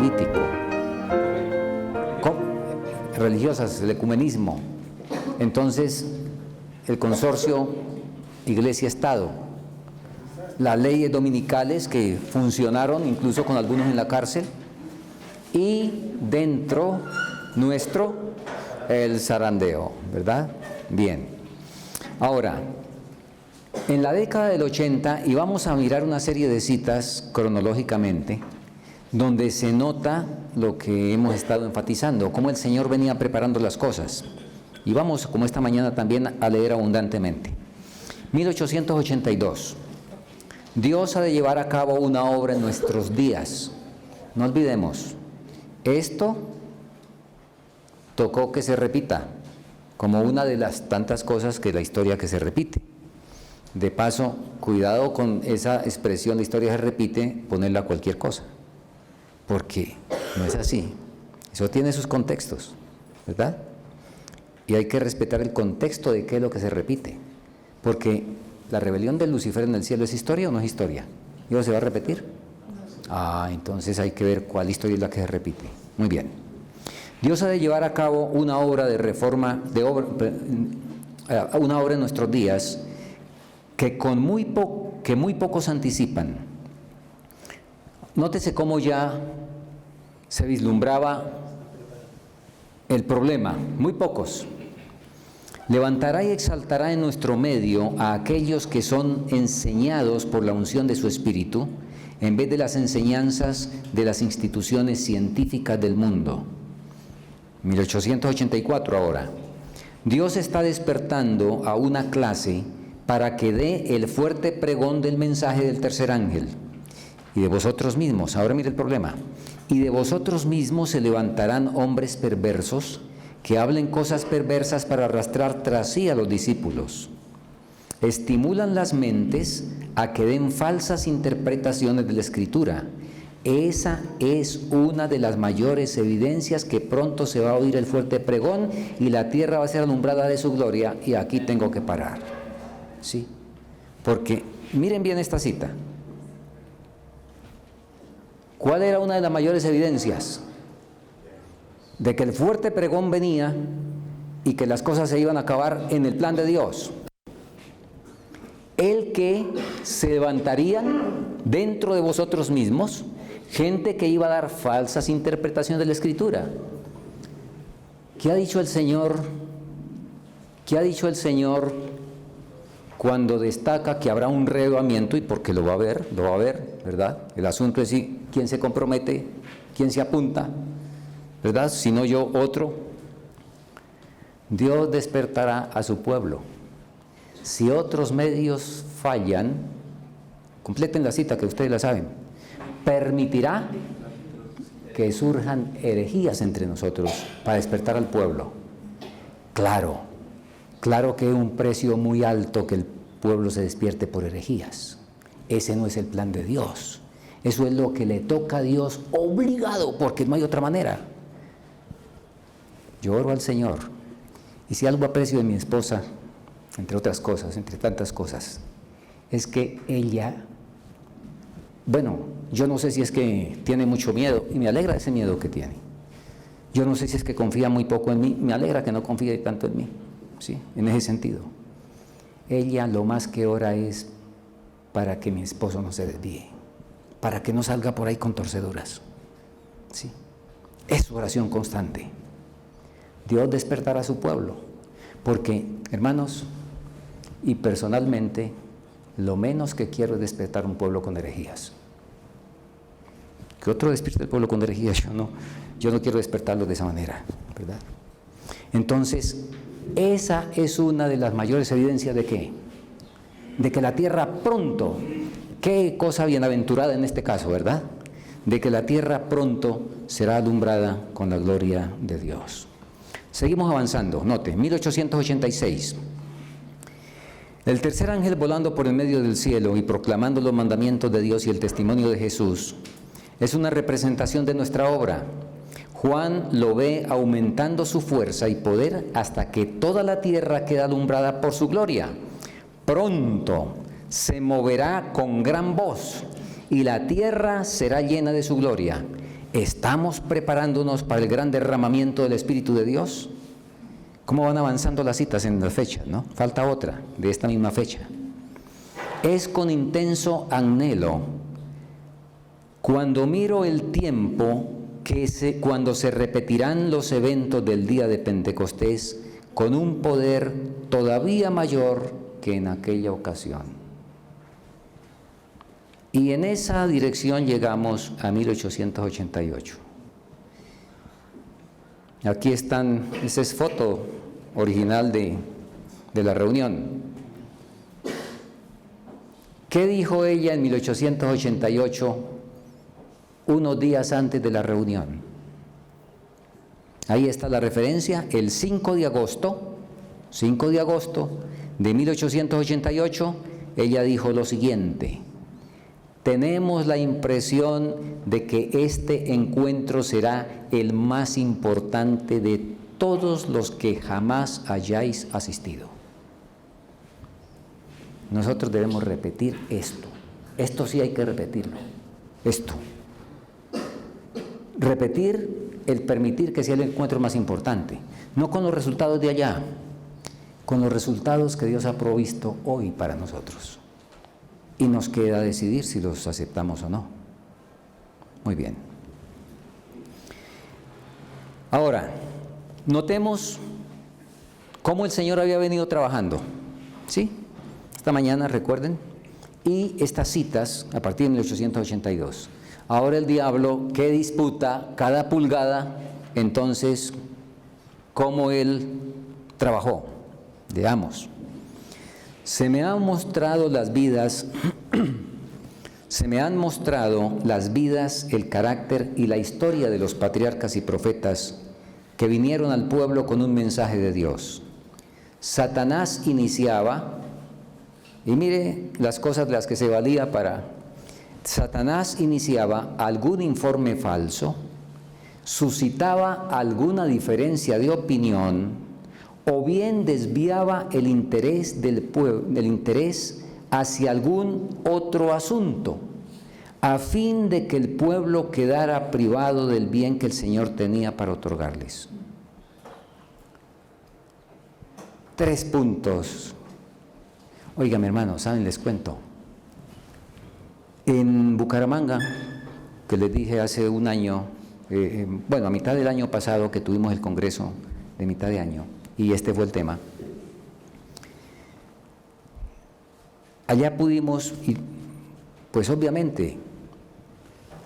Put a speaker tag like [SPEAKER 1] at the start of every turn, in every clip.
[SPEAKER 1] político, religiosas, el ecumenismo. Entonces, el consorcio Iglesia-Estado, las leyes dominicales que funcionaron incluso con algunos en la cárcel, y dentro nuestro el zarandeo, ¿verdad? Bien. Ahora, en la década del 80, y vamos a mirar una serie de citas cronológicamente, donde se nota lo que hemos estado enfatizando, cómo el Señor venía preparando las cosas. Y vamos, como esta mañana también, a leer abundantemente. 1882. Dios ha de llevar a cabo una obra en nuestros días. No olvidemos, esto tocó que se repita, como una de las tantas cosas que la historia que se repite. De paso, cuidado con esa expresión, la historia se repite, ponerla a cualquier cosa, porque no es así. Eso tiene sus contextos, ¿verdad? Y hay que respetar el contexto de qué es lo que se repite, porque la rebelión de Lucifer en el cielo, ¿es historia o no es historia? ¿Y ahora se va a repetir? Entonces hay que ver cuál historia es la que se repite. Muy bien. Dios ha de llevar a cabo una obra de reforma, una obra en nuestros días que muy pocos anticipan. Nótese cómo ya se vislumbraba el problema, muy pocos. Levantará y exaltará en nuestro medio a aquellos que son enseñados por la unción de su Espíritu, en vez de las enseñanzas de las instituciones científicas del mundo. 1884 ahora. Dios está despertando a una clase para que dé el fuerte pregón del mensaje del tercer ángel. Y de vosotros mismos, ahora mire el problema, y de vosotros mismos se levantarán hombres perversos que hablen cosas perversas para arrastrar tras sí a los discípulos. Estimulan las mentes a que den falsas interpretaciones de la Escritura. Esa es una de las mayores evidencias que pronto se va a oír el fuerte pregón y la tierra va a ser alumbrada de su gloria, y aquí tengo que parar. ¿Sí? Porque miren bien esta cita. ¿Cuál era una de las mayores evidencias? De que el fuerte pregón venía y que las cosas se iban a acabar en el plan de Dios. El que se levantarían dentro de vosotros mismos gente que iba a dar falsas interpretaciones de la Escritura. ¿Qué ha dicho el Señor? ¿Qué ha dicho el Señor cuando destaca que habrá un reavivamiento? Y porque lo va a haber, ¿verdad? El asunto es si quién se compromete, quién se apunta, ¿verdad? Si no yo, otro. Dios despertará a su pueblo. Si otros medios fallan, completen la cita que ustedes la saben, permitirá que surjan herejías entre nosotros para despertar al pueblo. Claro que es un precio muy alto que el pueblo se despierte por herejías. Ese no es el plan de Dios. Eso es lo que le toca a Dios obligado, porque no hay otra manera. Yo oro al Señor, y si algo aprecio de mi esposa, entre otras cosas, entre tantas cosas, es que ella, yo no sé si es que tiene mucho miedo, y me alegra ese miedo que tiene. Yo no sé si es que confía muy poco en mí, me alegra que no confíe tanto en mí, ¿sí? En ese sentido. Ella lo más que ora es para que mi esposo no se desvíe, para que no salga por ahí con torceduras, ¿sí? Es su oración constante. Dios despertará a su pueblo, porque, hermanos, y personalmente, lo menos que quiero es despertar un pueblo con herejías. Que otro despierte el pueblo con herejías, yo no quiero despertarlo de esa manera, ¿verdad? Entonces, esa es una de las mayores evidencias de ¿qué? De que la tierra pronto, qué cosa bienaventurada en este caso, ¿verdad? De que la tierra pronto será alumbrada con la gloria de Dios. Seguimos avanzando, note, 1886. El tercer ángel volando por el medio del cielo y proclamando los mandamientos de Dios y el testimonio de Jesús es una representación de nuestra obra. Juan lo ve aumentando su fuerza y poder hasta que toda la tierra queda alumbrada por su gloria. Pronto se moverá con gran voz y la tierra será llena de su gloria. ¿Estamos preparándonos para el gran derramamiento del Espíritu de Dios? ¿Cómo van avanzando las citas en la fecha, no? Falta otra de esta misma fecha. Es con intenso anhelo cuando miro el tiempo cuando se repetirán los eventos del día de Pentecostés con un poder todavía mayor que en aquella ocasión. Y en esa dirección llegamos a 1888. Aquí están, esa es foto original de la reunión. ¿Qué dijo ella en 1888, unos días antes de la reunión? Ahí está la referencia, el 5 de agosto de 1888, ella dijo lo siguiente: tenemos la impresión de que este encuentro será el más importante de todos los que jamás hayáis asistido. Nosotros debemos repetir esto. Esto sí hay que repetirlo. Esto. Repetir el permitir que sea el encuentro más importante. No con los resultados de allá, con los resultados que Dios ha provisto hoy para nosotros. Y nos queda decidir si los aceptamos o no. Muy bien. Ahora, notemos cómo el Señor había venido trabajando. ¿Sí? Esta mañana, recuerden. Y estas citas a partir de 1882. Ahora el diablo que disputa cada pulgada, entonces, cómo él trabajó. Veamos. Se me han mostrado las vidas, el carácter y la historia de los patriarcas y profetas que vinieron al pueblo con un mensaje de Dios. Satanás iniciaba, y mire las cosas de las que se valía Satanás iniciaba algún informe falso, suscitaba alguna diferencia de opinión, o bien desviaba el interés del pueblo, hacia algún otro asunto, a fin de que el pueblo quedara privado del bien que el Señor tenía para otorgarles. 3 puntos. Oigan, hermanos, ¿saben? Les cuento. En Bucaramanga, que les dije hace un año, a mitad del año pasado que tuvimos el congreso de mitad de año, y este fue el tema. Allá pudimos, y pues obviamente,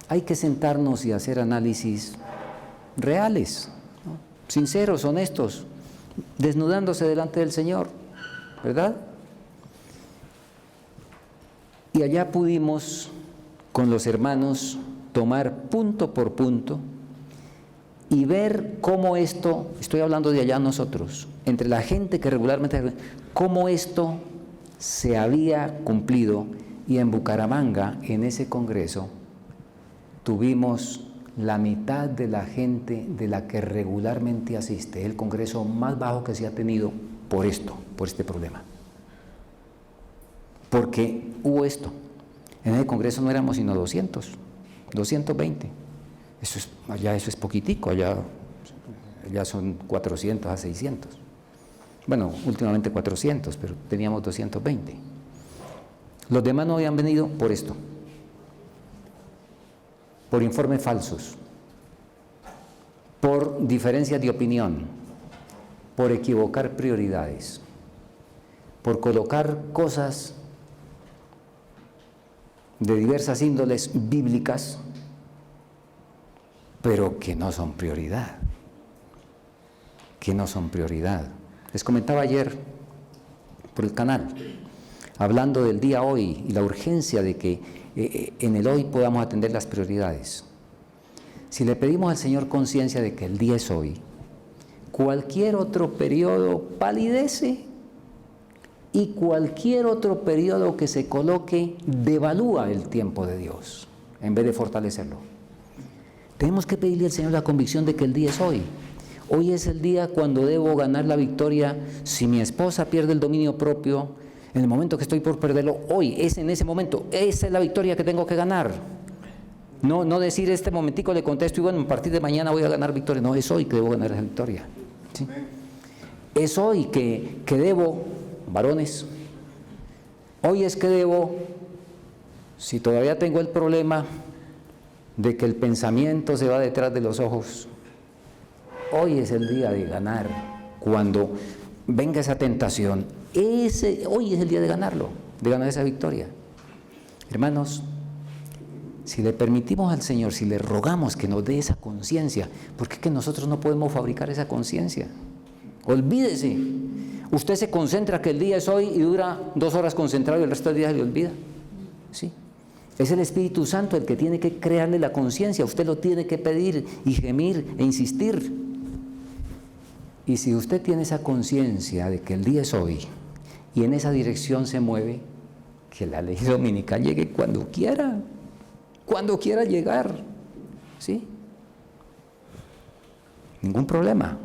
[SPEAKER 1] hay que sentarnos y hacer análisis reales, ¿no? Sinceros, honestos, desnudándose delante del Señor, ¿verdad? Y allá pudimos, con los hermanos, tomar punto por punto y ver cómo esto, estoy hablando de allá nosotros, entre la gente que regularmente, cómo esto se había cumplido. Y en Bucaramanga, en ese congreso, tuvimos la mitad de la gente de la que regularmente asiste, el congreso más bajo que se ha tenido por este problema. Porque hubo esto. En el congreso no éramos sino 220. Allá eso es poquitico, allá son 400 a 600. Bueno, últimamente 400, pero teníamos 220. Los demás no habían venido por esto, por informes falsos, por diferencias de opinión, por equivocar prioridades, por colocar cosas de diversas índoles bíblicas, pero que no son prioridad. Les comentaba ayer por el canal, hablando del día hoy y la urgencia de que en el hoy podamos atender las prioridades. Si le pedimos al Señor conciencia de que el día es hoy, cualquier otro periodo palidece y cualquier otro periodo que se coloque devalúa el tiempo de Dios en vez de fortalecerlo. Tenemos que pedirle al Señor la convicción de que el día es hoy. Hoy es el día cuando debo ganar la victoria. Si mi esposa pierde el dominio propio, en el momento que estoy por perderlo, hoy es en ese momento. Esa es la victoria que tengo que ganar. No decir este momentico le contesto y bueno, a partir de mañana voy a ganar victoria. No, es hoy que debo ganar esa victoria. ¿Sí? Es hoy que debo, varones, hoy es que debo, si todavía tengo el problema de que el pensamiento se va detrás de los ojos, hoy es el día de ganar. Cuando venga esa tentación, hoy es el día de ganarlo, de ganar esa victoria. Hermanos, si le permitimos al Señor, si le rogamos que nos dé esa conciencia, porque es que nosotros no podemos fabricar esa conciencia. Olvídese. Usted se concentra que el día es hoy y dura 2 horas concentrado y el resto del día se le olvida. ¿Sí? Es el Espíritu Santo el que tiene que crearle la conciencia. Usted lo tiene que pedir y gemir e insistir. Y si usted tiene esa conciencia de que el día es hoy y en esa dirección se mueve, que la ley dominical llegue cuando quiera llegar, ¿sí? Ningún problema.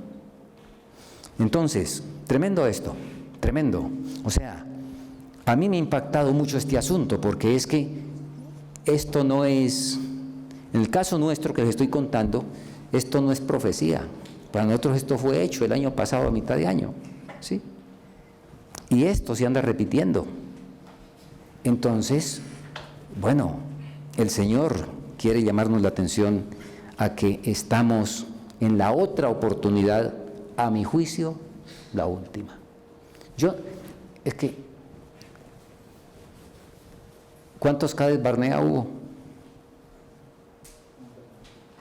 [SPEAKER 1] Entonces, tremendo esto, tremendo. O sea, a mí me ha impactado mucho este asunto, porque es que esto no es, en el caso nuestro que les estoy contando, esto no es profecía. Para nosotros esto fue hecho el año pasado a mitad de año, ¿sí? Y esto se anda repitiendo. Entonces, bueno, el Señor quiere llamarnos la atención a que estamos en la otra oportunidad, a mi juicio, la última. ¿Cuántos Cades Barnea hubo?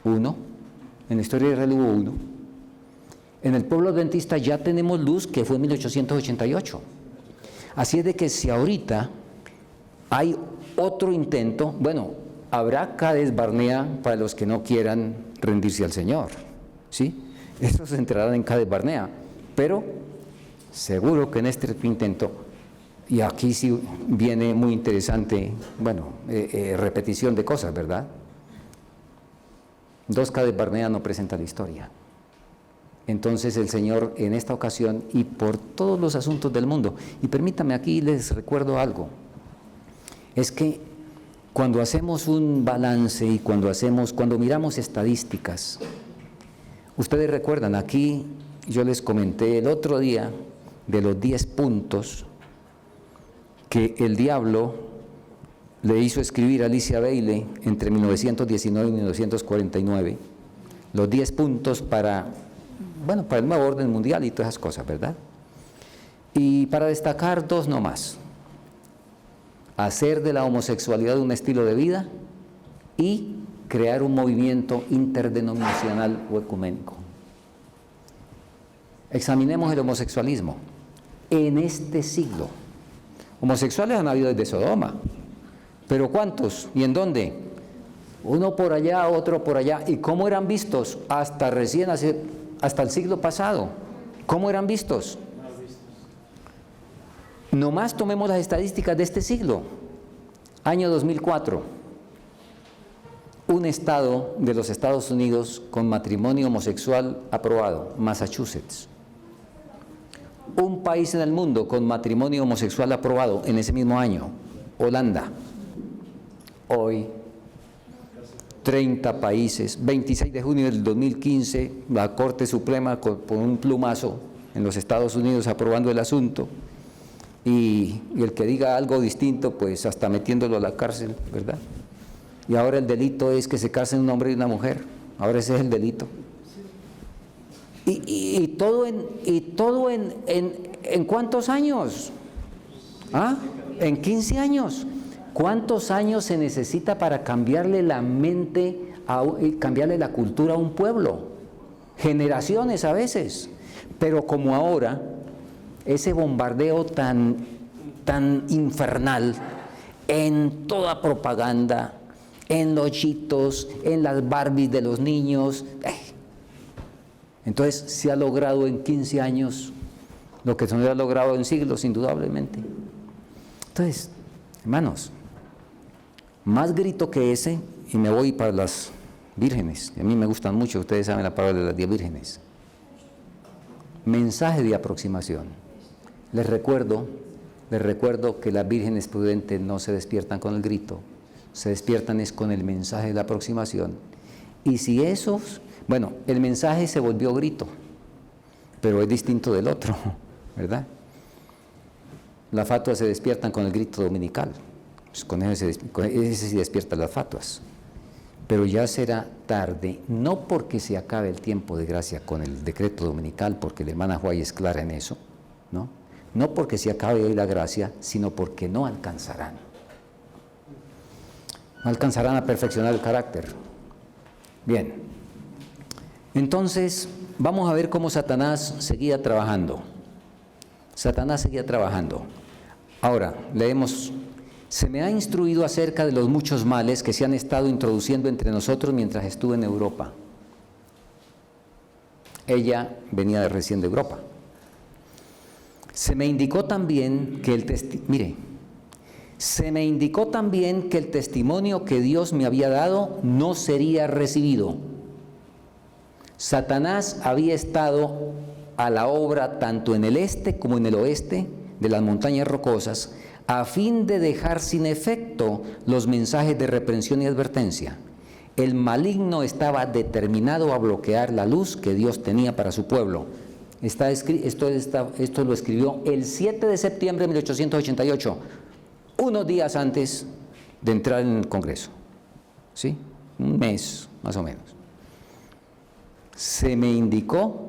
[SPEAKER 1] 1. En la historia de Israel hubo 1. En el pueblo adventista ya tenemos luz, que fue en 1888. Así es de que si ahorita hay otro intento, bueno, habrá Cades Barnea para los que no quieran rendirse al Señor, ¿sí? Estos se entrarán en Cades Barnea, pero seguro que en este intento, y aquí sí viene muy interesante, bueno, repetición de cosas, ¿verdad? 2 Cades Barnea no presenta la historia. Entonces el Señor en esta ocasión y por todos los asuntos del mundo, y permítame aquí les recuerdo algo, es que cuando hacemos un balance y cuando miramos estadísticas, ustedes recuerdan, aquí yo les comenté el otro día de los 10 puntos que el diablo le hizo escribir a Alicia Bailey entre 1919 y 1949, los 10 puntos para el nuevo orden mundial y todas esas cosas, ¿verdad? Y para destacar 2 nomás: hacer de la homosexualidad un estilo de vida y crear un movimiento interdenominacional o ecuménico. Examinemos el homosexualismo. En este siglo, homosexuales han habido desde Sodoma, pero ¿cuántos? ¿Y en dónde? Uno por allá, otro por allá. ¿Y cómo eran vistos? Hasta el siglo pasado. ¿Cómo eran vistos? Nomás tomemos las estadísticas de este siglo. Año 2004. Un estado de los Estados Unidos con matrimonio homosexual aprobado, Massachusetts. Un país en el mundo con matrimonio homosexual aprobado en ese mismo año, Holanda. Hoy, 30 países, 26 de junio del 2015, la Corte Suprema con un plumazo en los Estados Unidos aprobando el asunto, y el que diga algo distinto, pues hasta metiéndolo a la cárcel, ¿verdad? Y ahora el delito es que se casen un hombre y una mujer, ahora ese es el delito. Y todo en ¿cuántos años? ¿Ah? En 15 años. ¿Cuántos años se necesita para cambiarle la mente, cambiarle la cultura a un pueblo? Generaciones a veces. Pero como ahora, ese bombardeo tan infernal en toda propaganda, en los chitos, en las Barbies de los niños, entonces se ha logrado en 15 años lo que se no ha logrado en siglos, indudablemente. Entonces, hermanos, más grito que ese, y me voy para las vírgenes, a mí me gustan mucho, ustedes saben la palabra de las 10 vírgenes. Mensaje de aproximación. Les recuerdo que las vírgenes prudentes no se despiertan con el grito, se despiertan es con el mensaje de la aproximación. Y si esos, bueno, el mensaje se volvió grito, pero es distinto del otro, ¿verdad? Las fatuas se despiertan con el grito dominical, pues con ese sí despiertan las fatuas. Pero ya será tarde, no porque se acabe el tiempo de gracia con el decreto dominical, porque la hermana White es clara en eso, ¿no? No porque se acabe hoy la gracia, sino porque no alcanzarán. No alcanzarán a perfeccionar el carácter. Bien, entonces vamos a ver cómo Satanás seguía trabajando. Satanás seguía trabajando. Ahora, leemos: se me ha instruido acerca de los muchos males que se han estado introduciendo entre nosotros mientras estuve en Europa. Ella venía recién de Europa. Se me indicó también que se me indicó también que el testimonio que Dios me había dado no sería recibido. Satanás había estado a la obra tanto en el este como en el oeste de las montañas rocosas, a fin de dejar sin efecto los mensajes de reprensión y advertencia. El maligno estaba determinado a bloquear la luz que Dios tenía para su pueblo. Esto lo escribió el 7 de septiembre de 1888, unos días antes de entrar en el Congreso. ¿Sí? Un mes, más o menos. Se me indicó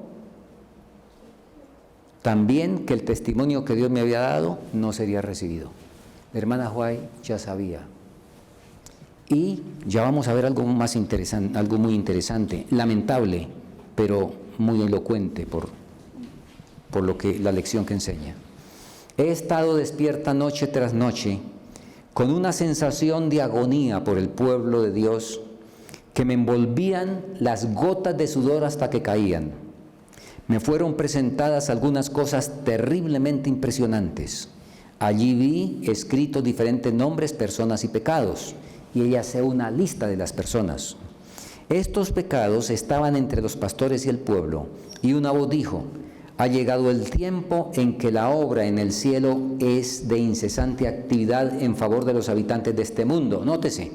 [SPEAKER 1] también que el testimonio que Dios me había dado no sería recibido. La hermana White ya sabía. Y ya vamos a ver algo más interesante, algo muy interesante, lamentable, pero muy elocuente por lo que la lección que enseña. He estado despierta noche tras noche con una sensación de agonía por el pueblo de Dios que me envolvían las gotas de sudor hasta que caían. Me fueron presentadas algunas cosas terriblemente impresionantes. Allí vi escritos diferentes nombres, personas y pecados, y ella hace una lista de las personas. Estos pecados estaban entre los pastores y el pueblo, y una voz dijo: ha llegado el tiempo en que la obra en el cielo es de incesante actividad en favor de los habitantes de este mundo. Nótese,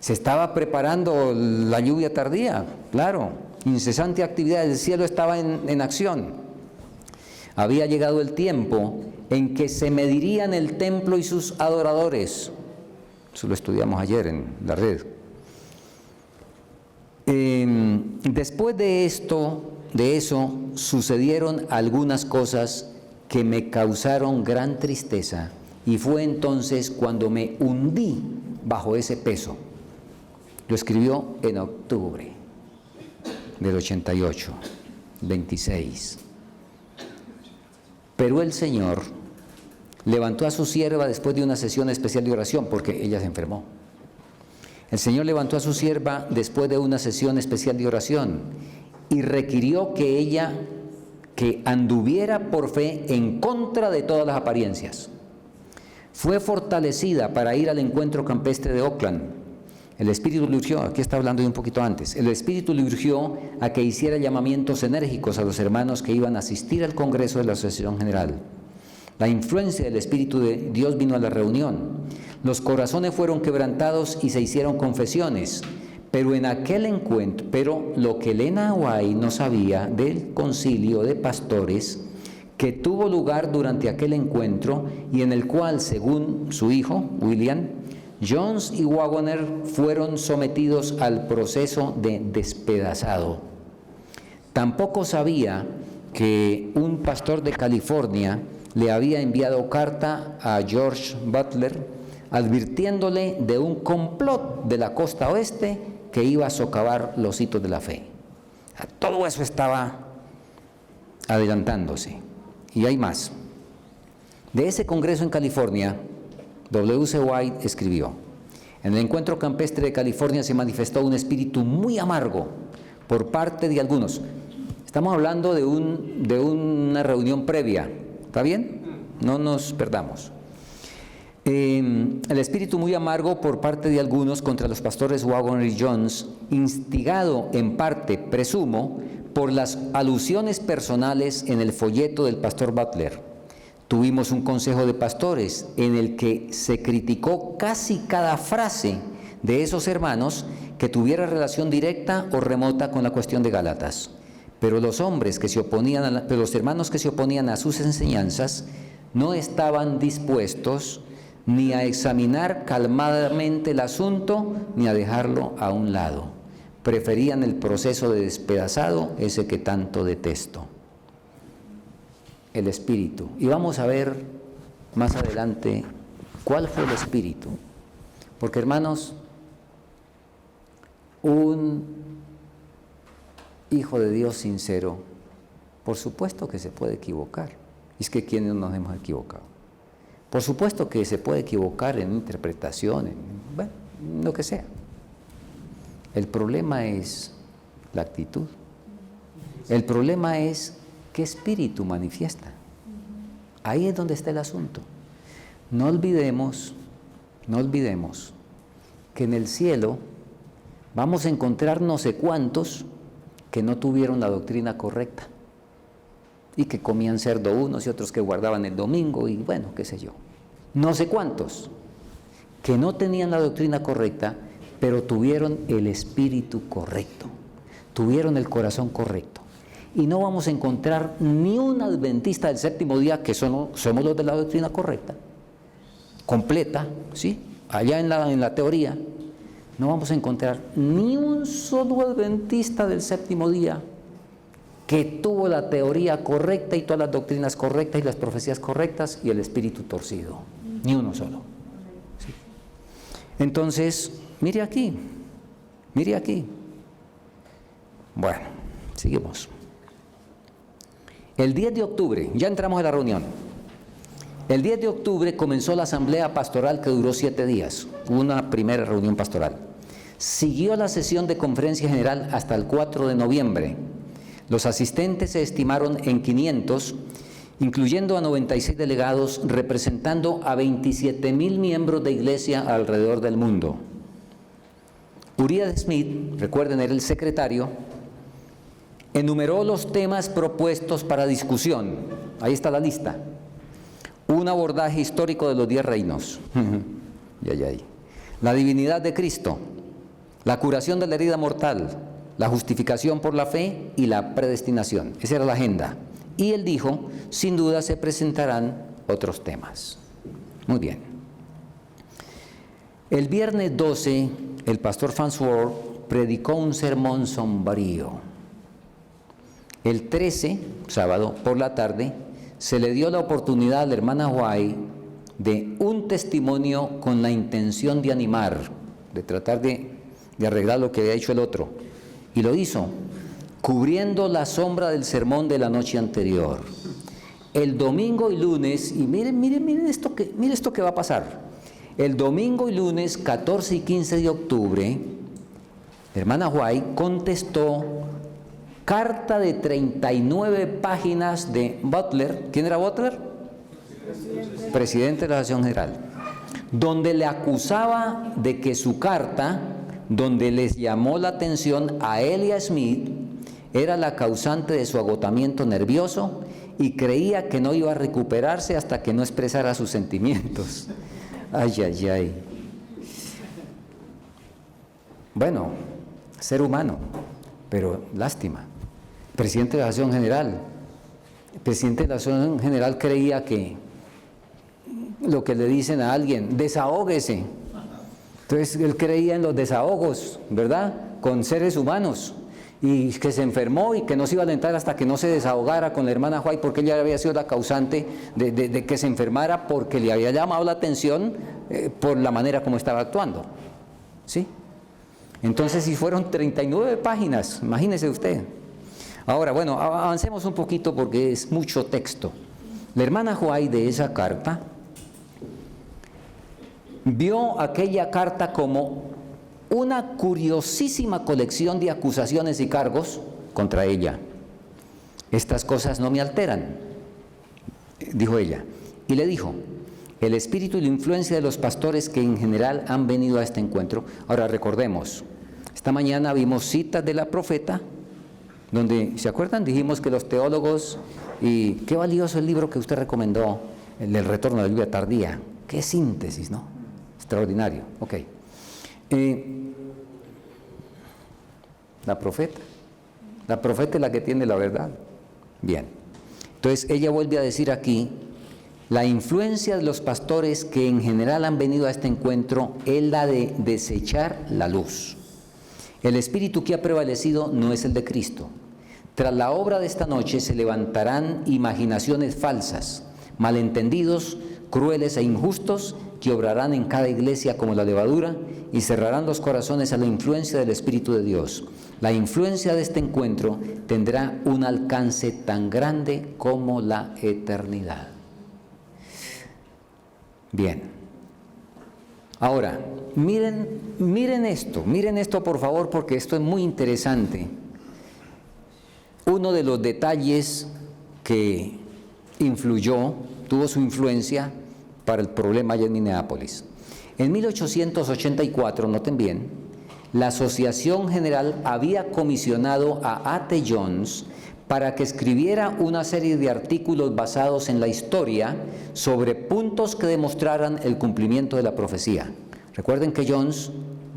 [SPEAKER 1] se estaba preparando la lluvia tardía, claro, incesante actividad, el cielo estaba en acción. Había llegado el tiempo en que se medirían el templo y sus adoradores. Eso lo estudiamos ayer en la red. Después de eso sucedieron algunas cosas que me causaron gran tristeza, y fue entonces cuando me hundí bajo ese peso. Lo escribió en octubre del 88, 26. Pero el Señor levantó a su sierva después de una sesión especial de oración, porque ella se enfermó. El Señor levantó a su sierva después de una sesión especial de oración y requirió que anduviera por fe en contra de todas las apariencias. Fue fortalecida para ir al encuentro campestre de Oakland. El Espíritu le urgió, aquí está hablando de un poquito antes, el Espíritu le urgió a que hiciera llamamientos enérgicos a los hermanos que iban a asistir al Congreso de la Asociación General. La influencia del Espíritu de Dios vino a la reunión. Los corazones fueron quebrantados y se hicieron confesiones. Pero en aquel encuentro, lo que Elena White no sabía del concilio de pastores que tuvo lugar durante aquel encuentro y en el cual, según su hijo, William, Jones y Wagoner fueron sometidos al proceso de despedazado. Tampoco sabía que un pastor de California le había enviado carta a George Butler advirtiéndole de un complot de la costa oeste que iba a socavar los hitos de la fe. Todo eso estaba adelantándose. Y hay más. De ese congreso en California, W.C. White escribió: en el encuentro campestre de California se manifestó un espíritu muy amargo por parte de algunos. Estamos hablando de una reunión previa, ¿está bien? No nos perdamos. El espíritu muy amargo por parte de algunos contra los pastores Wagoner y Jones, instigado en parte, presumo, por las alusiones personales en el folleto del pastor Butler. Tuvimos un consejo de pastores en el que se criticó casi cada frase de esos hermanos que tuviera relación directa o remota con la cuestión de Gálatas. Pero los hermanos que se oponían a sus enseñanzas no estaban dispuestos ni a examinar calmadamente el asunto ni a dejarlo a un lado. Preferían el proceso de despedazado, ese que tanto detesto. El espíritu. Y vamos a ver más adelante cuál fue el espíritu. Porque, hermanos, un hijo de Dios sincero, por supuesto que se puede equivocar. Y es que ¿quiénes nos hemos equivocado? Por supuesto que se puede equivocar en interpretación, bueno, lo que sea. El problema es la actitud. El problema es qué espíritu manifiesta. Ahí es donde está el asunto. No olvidemos que en el cielo vamos a encontrar no sé cuántos que no tuvieron la doctrina correcta y que comían cerdo unos y otros que guardaban el domingo y bueno, qué sé yo. No sé cuántos que no tenían la doctrina correcta, pero tuvieron el espíritu correcto, tuvieron el corazón correcto. Y no vamos a encontrar ni un adventista del séptimo día, que somos los de la doctrina correcta, completa, ¿sí? Allá en la teoría, no vamos a encontrar ni un solo adventista del séptimo día que tuvo la teoría correcta y todas las doctrinas correctas y las profecías correctas y el espíritu torcido. Ni uno solo. ¿Sí? Entonces, mire aquí. Bueno, seguimos. El 10 de octubre, ya entramos a la reunión. El 10 de octubre comenzó la asamblea pastoral que duró 7 días, una primera reunión pastoral. Siguió la sesión de conferencia general hasta el 4 de noviembre. Los asistentes se estimaron en 500, incluyendo a 96 delegados, representando a 27,000 miembros de iglesia alrededor del mundo. Uriah Smith, recuerden, era el secretario, enumeró los temas propuestos para discusión. Ahí está la lista. Un abordaje histórico de los 10 reinos. La divinidad de Cristo, la curación de la herida mortal, la justificación por la fe y la predestinación. Esa era la agenda. Y él dijo, sin duda se presentarán otros temas. Muy bien. El viernes 12, el pastor Farnsworth predicó un sermón sombrío. El 13, sábado, por la tarde, se le dio la oportunidad a la hermana White de un testimonio con la intención de animar, de tratar de arreglar lo que había hecho el otro. Y lo hizo, cubriendo la sombra del sermón de la noche anterior. El domingo y lunes, y miren esto que va a pasar. El domingo y lunes, 14 y 15 de octubre, la hermana White contestó carta de 39 páginas de Butler. ¿Quién era Butler? Presidente de la Asociación General. Donde le acusaba de que su carta, donde les llamó la atención a él y a Smith, era la causante de su agotamiento nervioso y creía que no iba a recuperarse hasta que no expresara sus sentimientos. Ay. Bueno, ser humano, pero lástima. Presidente de la Asociación General. El presidente de la Asociación General creía que lo que le dicen a alguien, desahóguese. Entonces él creía en los desahogos, ¿verdad? Con seres humanos. Y que se enfermó y que no se iba a alentar hasta que no se desahogara con la hermana White, porque ella había sido la causante de que se enfermara, porque le había llamado la atención por la manera como estaba actuando. ¿Sí? Entonces, si fueron 39 páginas, imagínese usted. Ahora, bueno, avancemos un poquito porque es mucho texto. La hermana White de esa carta vio aquella carta como una curiosísima colección de acusaciones y cargos contra ella. Estas cosas no me alteran, dijo ella. Y le dijo, el espíritu y la influencia de los pastores que en general han venido a este encuentro. Ahora recordemos, esta mañana vimos citas de la profeta, donde, ¿se acuerdan? Dijimos que los teólogos, y qué valioso el libro que usted recomendó, el del retorno de la lluvia tardía. Qué síntesis, ¿no? Extraordinario. Ok. La profeta es la que tiene la verdad. Bien. Entonces ella vuelve a decir aquí, la influencia de los pastores que en general han venido a este encuentro es la de desechar la luz. El espíritu que ha prevalecido no es el de Cristo. Tras la obra de esta noche se levantarán imaginaciones falsas, malentendidos, crueles e injustos, que obrarán en cada iglesia como la levadura y cerrarán los corazones a la influencia del Espíritu de Dios. La influencia de este encuentro tendrá un alcance tan grande como la eternidad. Bien. Ahora, miren esto por favor, porque esto es muy interesante. Uno de los detalles que tuvo su influencia para el problema allá en Minneapolis. En 1884, noten bien, la Asociación General había comisionado a A.T. Jones para que escribiera una serie de artículos basados en la historia sobre puntos que demostraran el cumplimiento de la profecía. Recuerden que Jones,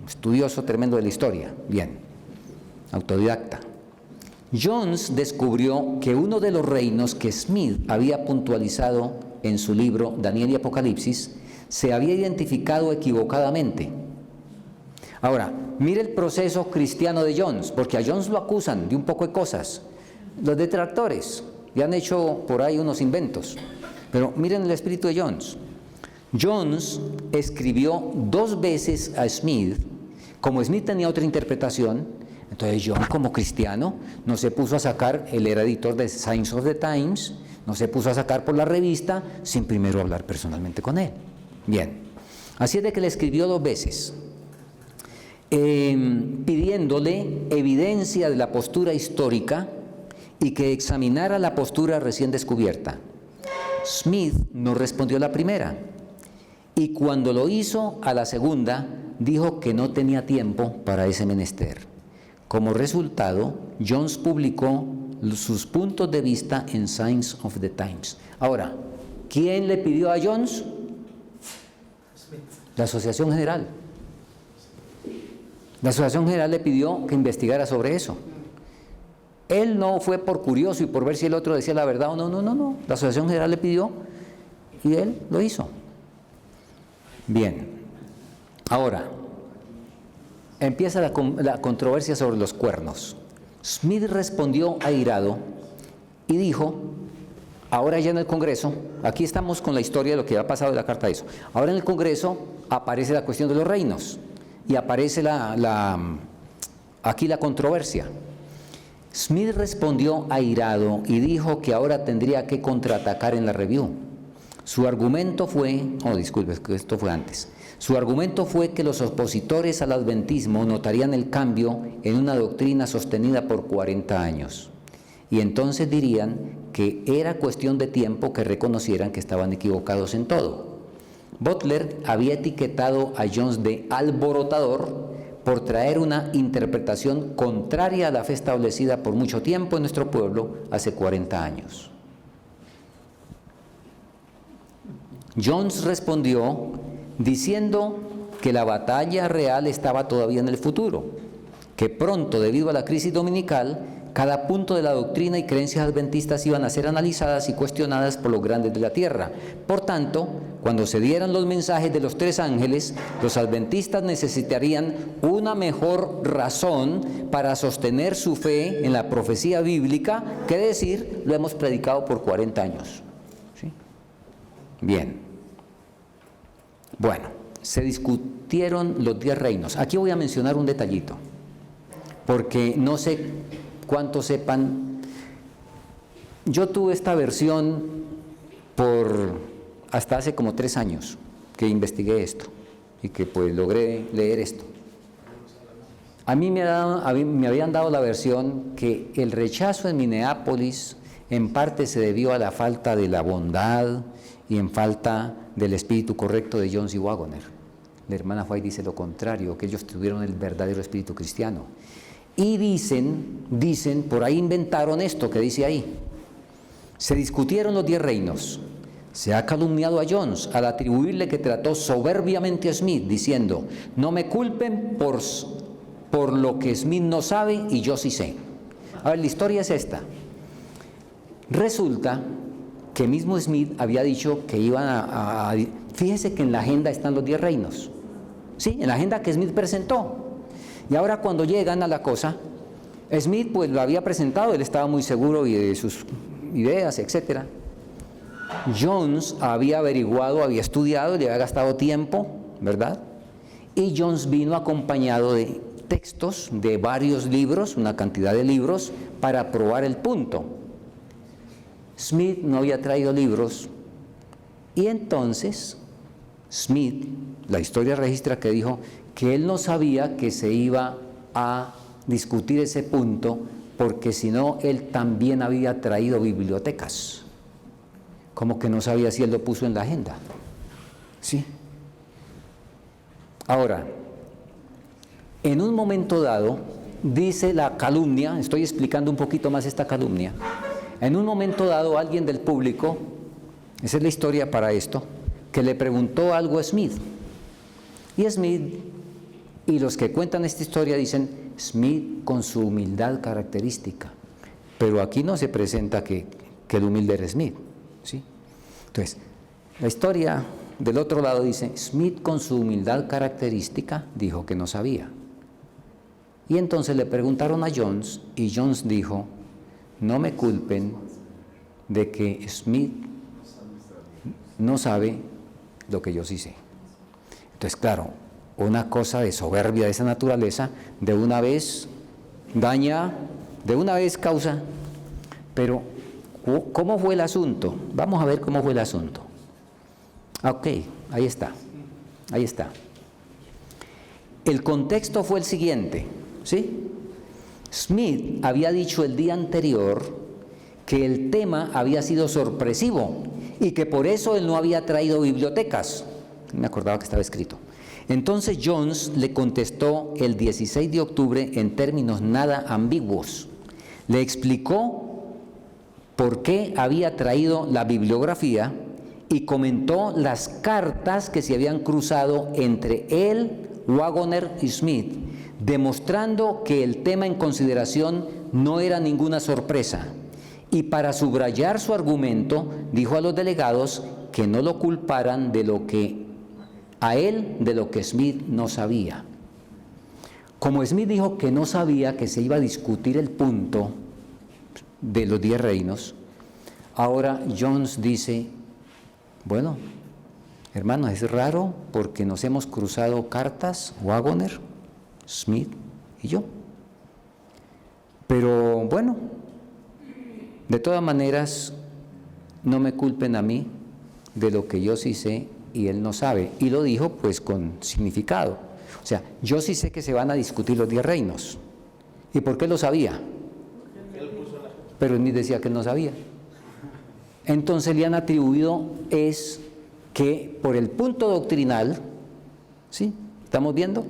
[SPEAKER 1] estudioso tremendo de la historia, bien, autodidacta. Jones descubrió que uno de los reinos que Smith había puntualizado en su libro Daniel y Apocalipsis se había identificado equivocadamente. Ahora, mire el proceso cristiano de Jones, porque a Jones lo acusan de un poco de cosas. Los detractores le han hecho por ahí unos inventos, pero miren el espíritu de Jones. Jones escribió 2 veces a Smith, como Smith tenía otra interpretación, entonces Jones como cristiano no se puso a sacar, él era editor de Signs of the Times, no se puso a sacar por la revista sin primero hablar personalmente con él. Bien, así es de que le escribió 2 veces, pidiéndole evidencia de la postura histórica y que examinara la postura recién descubierta. Smith no respondió a la primera, y cuando lo hizo a la segunda, dijo que no tenía tiempo para ese menester. Como resultado, Jones publicó sus puntos de vista en Signs of the Times. Ahora, ¿quién le pidió a Jones? La Asociación General. La Asociación General le pidió que investigara sobre eso. Él no fue por curioso y por ver si el otro decía la verdad o no. La Asociación General le pidió y él lo hizo. Bien. Ahora, empieza la controversia sobre los cuernos. Smith respondió airado y dijo, ahora ya en el Congreso, aquí estamos con la historia de lo que ha pasado de la carta de eso, ahora en el Congreso aparece la cuestión de los reinos y aparece aquí la controversia. Smith respondió airado y dijo que ahora tendría que contraatacar en la review. Su argumento fue, esto fue antes. Su argumento fue que los opositores al adventismo notarían el cambio en una doctrina sostenida por 40 años. Y entonces dirían que era cuestión de tiempo que reconocieran que estaban equivocados en todo. Butler había etiquetado a Jones de alborotador por traer una interpretación contraria a la fe establecida por mucho tiempo en nuestro pueblo hace 40 años. Jones respondió diciendo que la batalla real estaba todavía en el futuro, que pronto, debido a la crisis dominical, cada punto de la doctrina y creencias adventistas iban a ser analizadas y cuestionadas por los grandes de la tierra. Por tanto, cuando se dieran los mensajes de los 3 ángeles, los adventistas necesitarían una mejor razón para sostener su fe en la profecía bíblica que decir, lo hemos predicado por 40 años. ¿Sí? Bien. Bueno, se discutieron los 10 reinos. Aquí voy a mencionar un detallito, porque no sé cuántos sepan. Yo tuve esta versión hasta hace como 3 años que investigué esto y que pues logré leer esto. A mí me habían dado la versión que el rechazo en Minneapolis en parte se debió a la falta de la bondad y en falta del espíritu correcto de Jones y Waggoner. La hermana White dice lo contrario, que ellos tuvieron el verdadero espíritu cristiano. Y dicen, por ahí inventaron esto que dice ahí. Se discutieron los 10 reinos. Se ha calumniado a Jones al atribuirle que trató soberbiamente a Smith, diciendo: no me culpen por lo que Smith no sabe y yo sí sé. A ver, la historia es esta. Resulta que mismo Smith había dicho que iban fíjese que en la agenda están los 10 reinos. Sí, en la agenda que Smith presentó. Y ahora cuando llegan a la cosa, Smith pues lo había presentado, él estaba muy seguro de sus ideas, etcétera. Jones había averiguado, había estudiado, le había gastado tiempo, ¿verdad? Y Jones vino acompañado de textos de varios libros, una cantidad de libros, para probar el punto. Smith no había traído libros, y entonces Smith, la historia registra que dijo que él no sabía que se iba a discutir ese punto, porque si no, él también había traído bibliotecas. Como que no sabía si él lo puso en la agenda. ¿Sí? Ahora, en un momento dado, dice la calumnia, estoy explicando un poquito más esta calumnia, en un momento dado alguien del público, esa es la historia para esto, que le preguntó algo a Smith. Y Smith, y los que cuentan esta historia dicen, Smith con su humildad característica, pero aquí no se presenta que el humilde era Smith. ¿Sí? Entonces, la historia del otro lado dice, Smith con su humildad característica dijo que no sabía. Y entonces le preguntaron a Jones y Jones dijo, no me culpen de que Smith no sabe lo que yo sí sé. Entonces, claro, una cosa de soberbia de esa naturaleza de una vez daña, de una vez causa, pero ¿cómo fue el asunto? Vamos a ver cómo fue el asunto. Ok, ahí está. El contexto fue el siguiente, ¿sí? Smith había dicho el día anterior que el tema había sido sorpresivo y que por eso él no había traído bibliotecas. Me acordaba que estaba escrito. Entonces Jones le contestó el 16 de octubre en términos nada ambiguos. Le explicó por qué había traído la bibliografía y comentó las cartas que se habían cruzado entre él, Wagoner y Smith, demostrando que el tema en consideración no era ninguna sorpresa. Y para subrayar su argumento, dijo a los delegados que no lo culparan de lo que Smith no sabía. Como Smith dijo que no sabía que se iba a discutir el punto de los 10 reinos, ahora Jones dice, bueno, hermanos, es raro porque nos hemos cruzado cartas, Wagoner, Smith y yo. Pero bueno, de todas maneras, no me culpen a mí de lo que yo sí sé y él no sabe. Y lo dijo pues con significado. O sea, yo sí sé que se van a discutir los 10 reinos. ¿Y por qué lo sabía? Pero Smith decía que él no sabía. Entonces le han atribuido es que por el punto doctrinal, ¿sí? ¿Estamos viendo?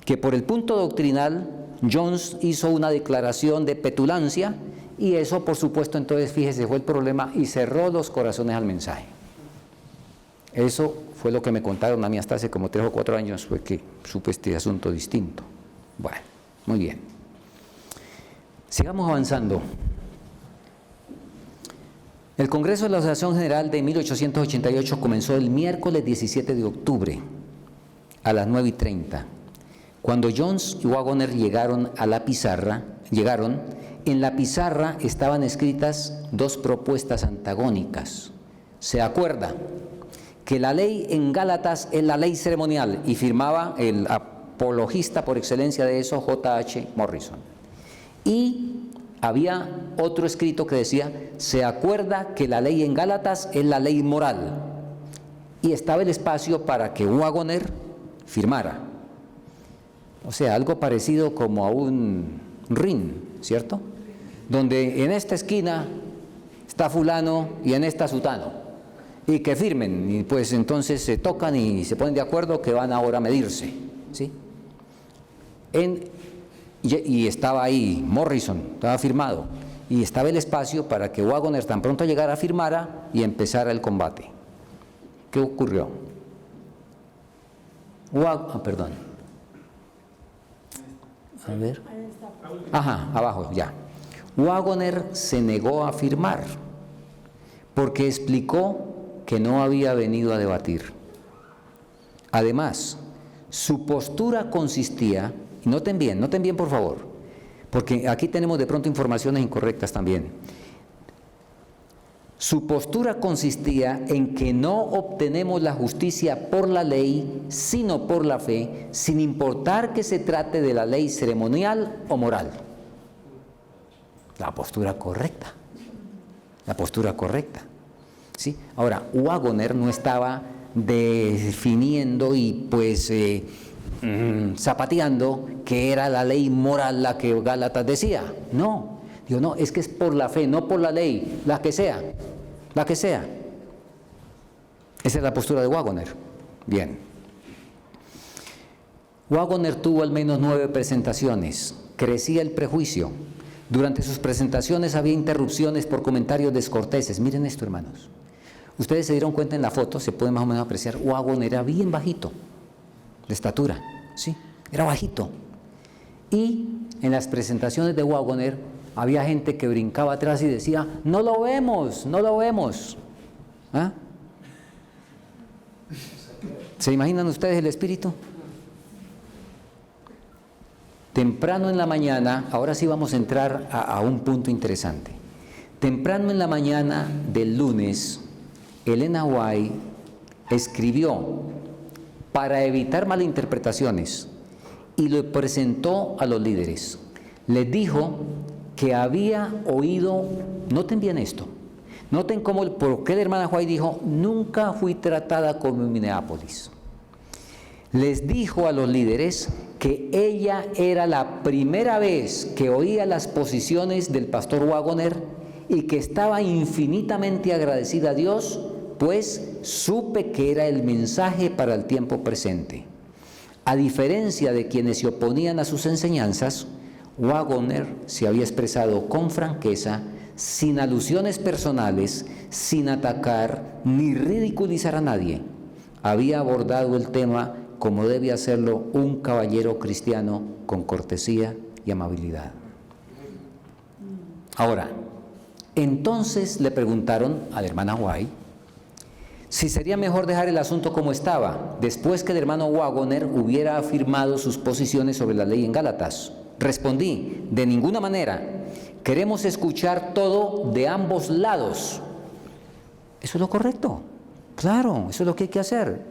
[SPEAKER 1] Que por el punto doctrinal Jones hizo una declaración de petulancia y eso por supuesto entonces fíjese fue el problema y cerró los corazones al mensaje. Eso fue lo que me contaron a mí hasta hace como 3 o 4 años fue que supe este asunto distinto. Bueno, muy bien. Sigamos avanzando. El Congreso de la Asociación General de 1888 comenzó el miércoles 17 de octubre a las 9:30. Cuando Jones y Wagoner llegaron, en la pizarra estaban escritas 2 propuestas antagónicas. ¿Se acuerda? Que la ley en Gálatas es la ley ceremonial y firmaba el apologista por excelencia de eso, J.H. Morrison. Y había otro escrito que decía, se acuerda que la ley en Gálatas es la ley moral. Y estaba el espacio para que Wagoner firmara. O sea, algo parecido como a un ring, ¿cierto? Donde en esta esquina está fulano y en esta sutano. Y que firmen, y pues entonces se tocan y se ponen de acuerdo que van ahora a medirse, ¿sí? Y estaba ahí Morrison, estaba firmado. y estaba el espacio para que Wagoner tan pronto llegara, firmara y empezara el combate. ¿Qué ocurrió? Perdón. A ver. Ajá, abajo, ya. Wagoner se negó a firmar porque explicó que no había venido a debatir. Además, su postura consistía, y noten bien por favor, porque aquí tenemos de pronto informaciones incorrectas también. Su postura consistía en que no obtenemos la justicia por la ley, sino por la fe, sin importar que se trate de la ley ceremonial o moral. La postura correcta. La postura correcta. ¿Sí? Ahora, Wagoner no estaba definiendo y pues zapateando que era la ley moral la que Gálatas decía. No, digo, no, es que es por la fe, no por la ley, la que sea. Esa es la postura de Wagoner. Bien. Wagoner tuvo al menos 9 presentaciones. Crecía el prejuicio. Durante sus presentaciones había interrupciones por comentarios descorteses. Miren esto, hermanos. Ustedes se dieron cuenta en la foto, se puede más o menos apreciar, Wagoner era bien bajito, de estatura, ¿sí? Era bajito. Y en las presentaciones de Wagoner había gente que brincaba atrás y decía, no lo vemos. ¿Ah? ¿Se imaginan ustedes el espíritu? Temprano en la mañana, ahora sí vamos a entrar a un punto interesante. Temprano en la mañana del lunes, Elena White escribió para evitar malinterpretaciones y lo presentó a los líderes. Les dijo que había oído, noten bien esto, noten por qué la hermana White dijo, nunca fui tratada como en Minneapolis. Les dijo a los líderes que ella era la primera vez que oía las posiciones del pastor Wagoner y que estaba infinitamente agradecida a Dios, pues supe que era el mensaje para el tiempo presente. A diferencia de quienes se oponían a sus enseñanzas, Wagoner se había expresado con franqueza, sin alusiones personales, sin atacar ni ridiculizar a nadie. Había abordado el tema como debe hacerlo un caballero cristiano, con cortesía y amabilidad. Ahora, entonces le preguntaron a la hermana White si sería mejor dejar el asunto como estaba, después que el hermano Wagoner hubiera afirmado sus posiciones sobre la ley en Gálatas. Respondí, de ninguna manera. Queremos escuchar todo de ambos lados. Eso es lo correcto. Claro, eso es lo que hay que hacer.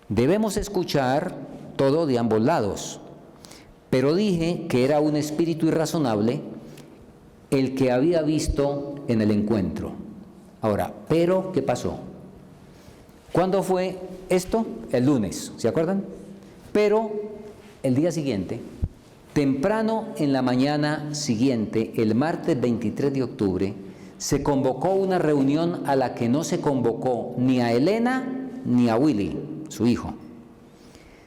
[SPEAKER 1] Debemos escuchar todo de ambos lados. Pero dije que era un espíritu irrazonable el que había visto en el encuentro. Ahora, ¿pero qué pasó? ¿Cuándo fue esto? El lunes, ¿se acuerdan? Pero el día siguiente, temprano en la mañana siguiente, el martes 23 de octubre, se convocó una reunión a la que no se convocó ni a Elena ni a Willy, su hijo.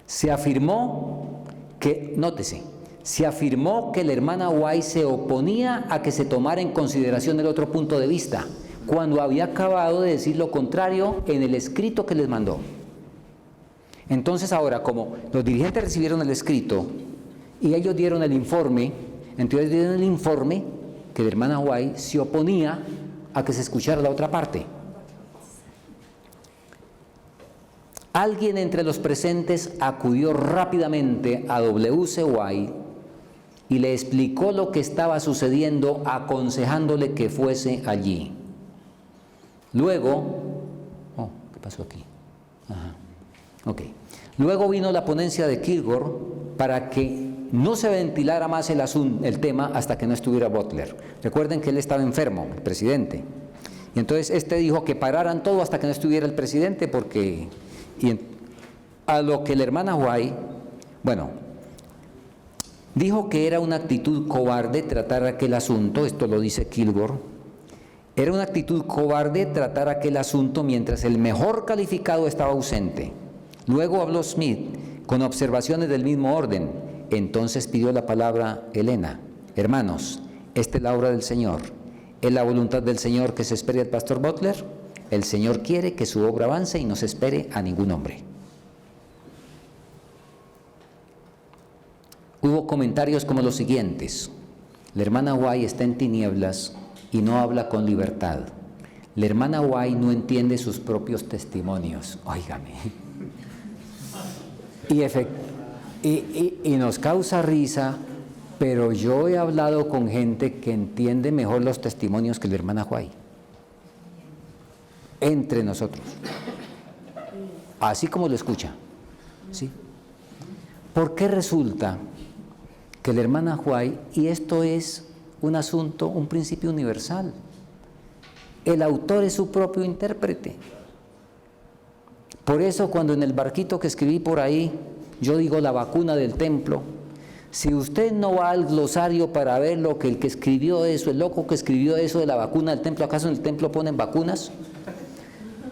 [SPEAKER 1] Se afirmó que, nótese, se afirmó que la hermana White se oponía a que se tomara en consideración el otro punto de vista, cuando había acabado de decir lo contrario en el escrito que les mandó. Entonces ahora, como los dirigentes recibieron el escrito y ellos dieron el informe, entonces dieron el informe que la hermana White se oponía a que se escuchara la otra parte. Alguien entre los presentes acudió rápidamente a W.C. White y le explicó lo que estaba sucediendo, aconsejándole que fuese allí. Luego, ¿qué pasó aquí? Luego vino la ponencia de Kilgore para que no se ventilara más el tema hasta que no estuviera Butler. Recuerden que él estaba enfermo, el presidente. Y entonces dijo que pararan todo hasta que no estuviera el presidente porque... a lo que la hermana White, dijo que era una actitud cobarde tratar aquel asunto, esto lo dice Kilgore, era una actitud cobarde tratar aquel asunto mientras el mejor calificado estaba ausente. Luego habló Smith con observaciones del mismo orden. Entonces pidió la palabra Elena. Hermanos, Esta es la obra del Señor. ¿Es la voluntad del Señor que se espere al pastor Butler? El Señor quiere que su obra avance y no se espere a ningún hombre. Hubo comentarios como los siguientes: la hermana White está en tinieblas y no habla con libertad. La hermana White no entiende sus propios testimonios. Óigame. Y nos causa risa, pero yo he hablado con gente que entiende mejor los testimonios que la hermana White. Entre nosotros. Así como lo escucha. ¿Sí? ¿Por qué resulta que la hermana White, y esto es un asunto, un principio universal, el autor es su propio intérprete? Por eso cuando en el barquito que escribí por ahí, yo digo la vacuna del templo, si usted no va al glosario para ver lo que el que escribió eso, el loco que escribió eso de la vacuna del templo, ¿acaso en el templo ponen vacunas?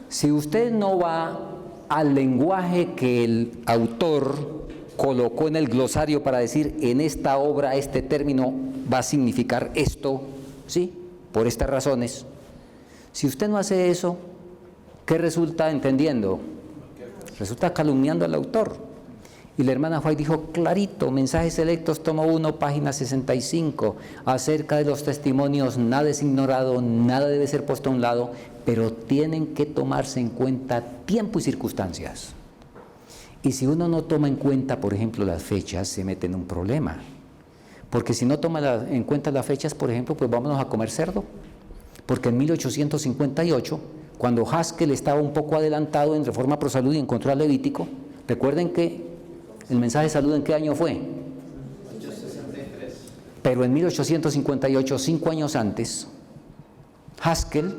[SPEAKER 1] Si usted no va al lenguaje que el autor colocó en el glosario para decir, en esta obra este término va a significar esto, ¿sí? Por estas razones. Si usted no hace eso, ¿qué resulta entendiendo? Resulta calumniando al autor. Y la hermana White dijo clarito, Mensajes Selectos, tomo 1, página 65, acerca de los testimonios, nada es ignorado, nada debe ser puesto a un lado, pero tienen que tomarse en cuenta tiempo y circunstancias. Y si uno no toma en cuenta, por ejemplo, las fechas, se mete en un problema. Porque si no toma en cuenta las fechas, por ejemplo, pues vámonos a comer cerdo. Porque en 1858, cuando Haskell estaba un poco adelantado en Reforma Pro Salud y encontró a Levítico, recuerden que el mensaje de salud, ¿en qué año fue?
[SPEAKER 2] 1863.
[SPEAKER 1] Pero en 1858, 5 años antes, Haskell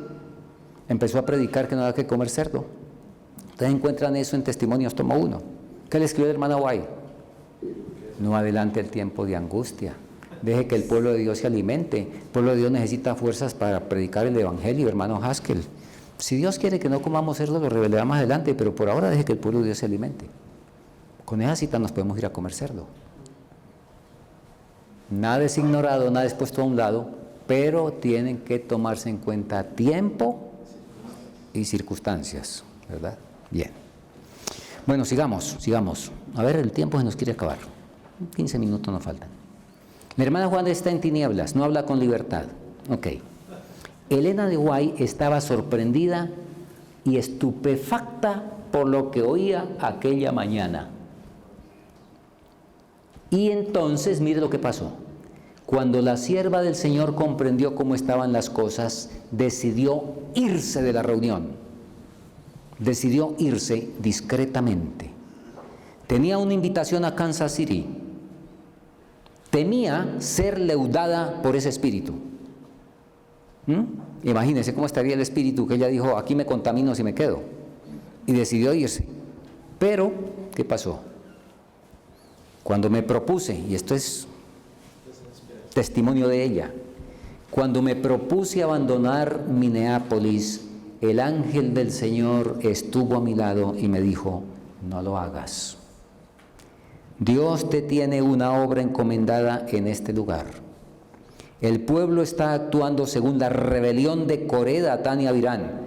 [SPEAKER 1] empezó a predicar que no había que comer cerdo. Ustedes encuentran eso en Testimonios, tomo 1. ¿Qué le escribió la hermana White? No adelante el tiempo de angustia. Deje que el pueblo de Dios se alimente. El pueblo de Dios necesita fuerzas para predicar el evangelio, hermano Haskell. Si Dios quiere que no comamos cerdo, lo revelará más adelante, pero por ahora deje que el pueblo de Dios se alimente. Con esa cita nos podemos ir a comer cerdo. Nada es ignorado, nada es puesto a un lado, pero tienen que tomarse en cuenta tiempo y circunstancias, ¿verdad? Bien. Bueno, sigamos. A ver, el tiempo se nos quiere acabar. 15 minutos nos faltan. La hermana Juana está en tinieblas, no habla con libertad. Ok. Elena de White estaba sorprendida y estupefacta por lo que oía aquella mañana. Y entonces, mire lo que pasó. Cuando la sierva del Señor comprendió cómo estaban las cosas, decidió irse de la reunión. Decidió irse discretamente. Tenía una invitación a Kansas City. Temía ser leudada por ese espíritu. Imagínense cómo estaría el espíritu que ella dijo, aquí me contamino si me quedo. Y decidió irse. Pero, ¿qué pasó? Cuando me propuse, y esto es testimonio de ella, cuando me propuse abandonar Minneapolis, el ángel del Señor estuvo a mi lado y me dijo, no lo hagas. Dios te tiene una obra encomendada en este lugar. El pueblo está actuando según la rebelión de Coré, Datán y Abirán.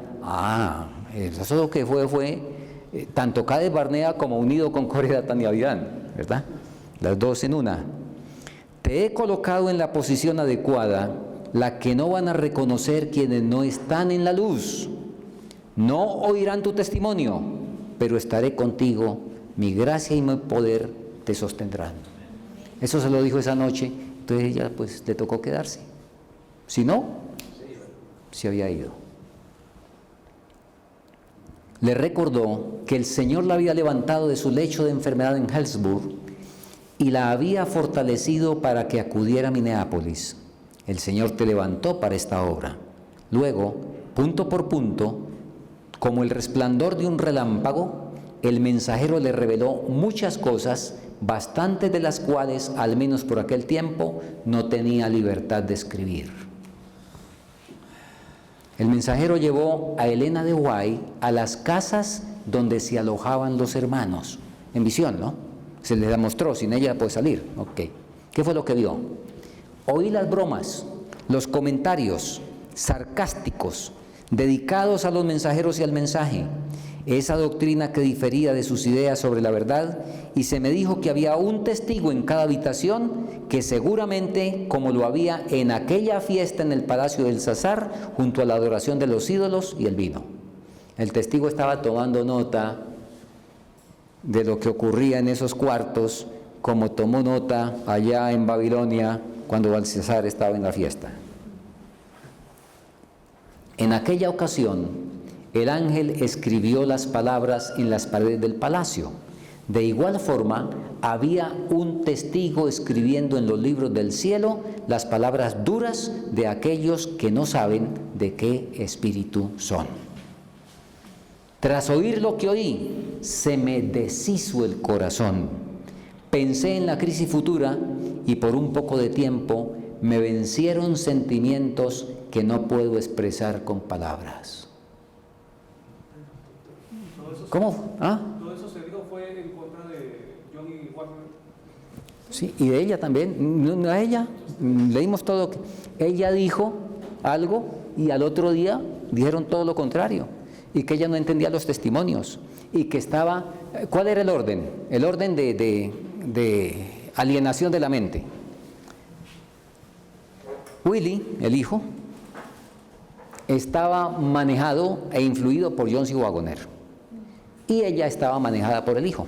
[SPEAKER 1] Eso lo que fue tanto Cades Barnea como unido con Coré, Datán y Abirán, ¿verdad? Las dos en una. Te he colocado en la posición adecuada, la que no van a reconocer quienes no están en la luz. No oirán tu testimonio, pero estaré contigo, mi gracia y mi poder te sostendrán. Eso se lo dijo esa noche, entonces ella pues le tocó quedarse. Si no, se había ido. Le recordó que el Señor la había levantado de su lecho de enfermedad en Hillsborough y la había fortalecido para que acudiera a Minneapolis. El Señor te levantó para esta obra. Luego, punto por punto, como el resplandor de un relámpago, el mensajero le reveló muchas cosas, bastantes de las cuales, al menos por aquel tiempo, no tenía libertad de escribir. El mensajero llevó a Elena de White a las casas donde se alojaban los hermanos, en visión, ¿no? Se le demostró, sin ella puede salir. Ok. ¿Qué fue lo que vio? Oí las bromas, Los comentarios sarcásticos dedicados a los mensajeros y al mensaje, esa doctrina que difería de sus ideas sobre la verdad, y se me dijo que había un testigo en cada habitación, que seguramente, como lo había en aquella fiesta en el palacio del Sazar, junto a la adoración de los ídolos y el vino. El testigo estaba tomando nota de lo que ocurría en esos cuartos, como tomó nota allá en Babilonia cuando Belsasar estaba en la fiesta. En aquella ocasión, el ángel escribió las palabras en las paredes del palacio. De igual forma, había un testigo escribiendo en los libros del cielo las palabras duras de aquellos que no saben de qué espíritu son. Tras oír lo que oí, se me deshizo el corazón. Pensé en la crisis futura y por un poco de tiempo me vencieron sentimientos que no puedo expresar con palabras. ¿Cómo? ¿Ah?
[SPEAKER 3] Todo eso se dijo fue en contra de Johnny Walker.
[SPEAKER 1] Sí, y de ella también. No a ella, leímos todo. Ella dijo algo y al otro día dijeron todo lo contrario. Y que ella no entendía los testimonios. Y que estaba... ¿Cuál era el orden? El orden de alienación de la mente. Willie, el hijo, estaba manejado e influido por John C. Wagoner. Y ella estaba manejada por el hijo.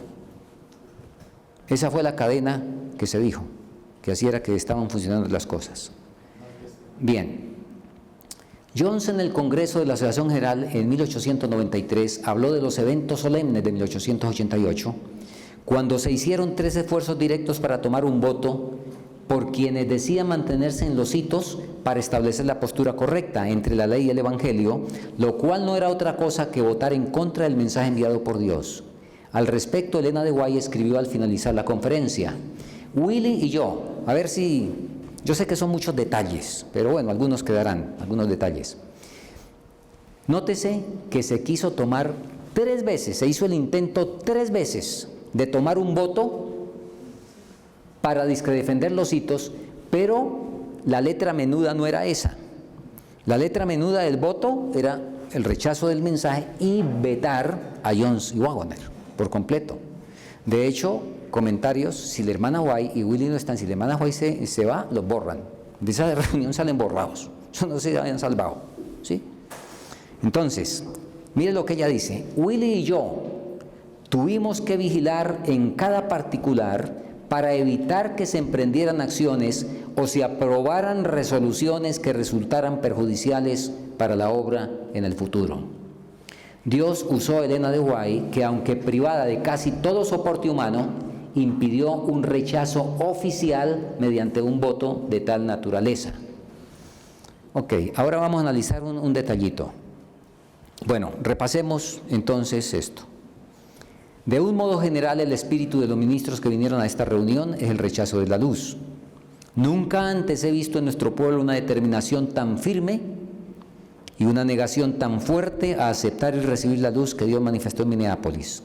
[SPEAKER 1] Esa fue la cadena que se dijo, que así era que estaban funcionando las cosas. Bien. Jones en el Congreso de la Asociación General en 1893 habló de los eventos solemnes de 1888, cuando se hicieron 3 esfuerzos directos para tomar un voto por quienes decían mantenerse en los hitos para establecer la postura correcta entre la ley y el evangelio, lo cual no era otra cosa que votar en contra del mensaje enviado por Dios. Al respecto, Elena de White escribió al finalizar la conferencia: Willie y yo, a ver si, yo sé que son muchos detalles, pero bueno, algunos quedarán, algunos detalles. Nótese que se quiso tomar 3 veces, se hizo el intento 3 veces de tomar un voto para defender los hitos, pero la letra menuda no era esa. La letra menuda del voto era el rechazo del mensaje y vetar a Jones y Wagoner por completo. De hecho, comentarios, si la hermana White y Willie no están, si la hermana White se va, los borran. De esa reunión salen borrados. No se habían salvado, ¿sí? Entonces, mire lo que ella dice: Willie y yo tuvimos que vigilar en cada particular para evitar que se emprendieran acciones o se aprobaran resoluciones que resultaran perjudiciales para la obra en el futuro. Dios usó a Elena de White, que aunque privada de casi todo soporte humano, impidió un rechazo oficial mediante un voto de tal naturaleza. Ok, ahora vamos a analizar un detallito. Bueno, repasemos entonces esto. De un modo general, el espíritu de los ministros que vinieron a esta reunión es el rechazo de la luz. Nunca antes he visto en nuestro pueblo una determinación tan firme y una negación tan fuerte a aceptar y recibir la luz que Dios manifestó en Minneapolis.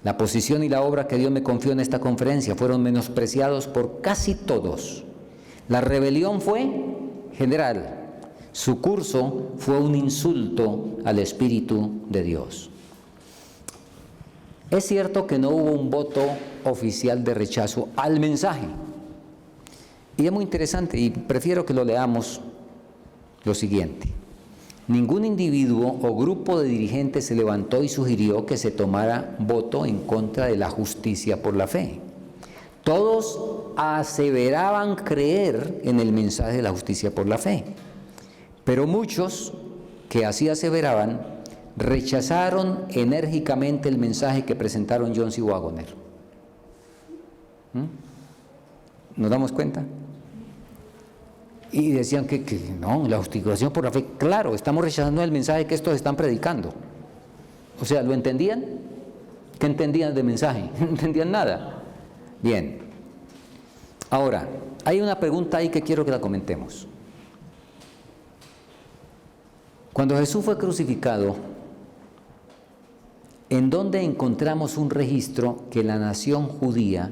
[SPEAKER 1] La posición y la obra que Dios me confió en esta conferencia fueron menospreciados por casi todos. La rebelión fue general. Su curso fue un insulto al Espíritu de Dios. Es cierto que no hubo un voto oficial de rechazo al mensaje. Y es muy interesante, y prefiero que lo leamos, lo siguiente. Ningún individuo o grupo de dirigentes se levantó y sugirió que se tomara voto en contra de la justicia por la fe. Todos aseveraban creer en el mensaje de la justicia por la fe. Pero muchos que así aseveraban rechazaron enérgicamente el mensaje que presentaron Jones y Wagoner. ¿Nos damos cuenta? Y decían que no, la justificación por la fe, claro, estamos rechazando el mensaje que estos están predicando. O sea, ¿lo entendían? ¿Qué entendían del mensaje? No entendían nada. Bien. Ahora, hay una pregunta ahí que quiero que la comentemos. Cuando Jesús fue crucificado, ¿en dónde encontramos un registro que la nación judía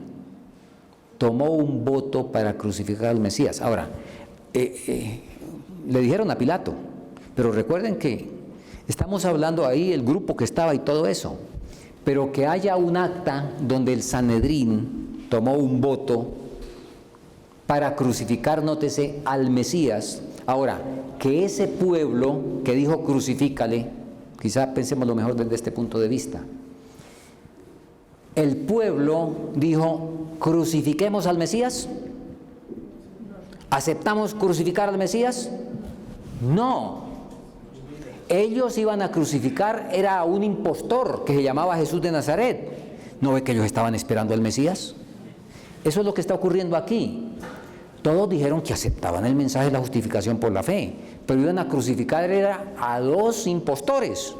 [SPEAKER 1] tomó un voto para crucificar al Mesías? Ahora, le dijeron a Pilato. Pero recuerden que estamos hablando ahí, el grupo que estaba y todo eso. Pero que haya un acta donde el Sanedrín tomó un voto para crucificar, nótese, al Mesías. Ahora, que ese pueblo que dijo crucifícale, quizá pensemos lo mejor desde este punto de vista. El pueblo dijo, crucifiquemos al Mesías. ¿Aceptamos crucificar al Mesías? No. Ellos iban a crucificar, era a un impostor que se llamaba Jesús de Nazaret. ¿No ve que ellos estaban esperando al Mesías? Eso es lo que está ocurriendo aquí. Todos dijeron que aceptaban el mensaje de la justificación por la fe, pero iban a crucificar era a dos impostores.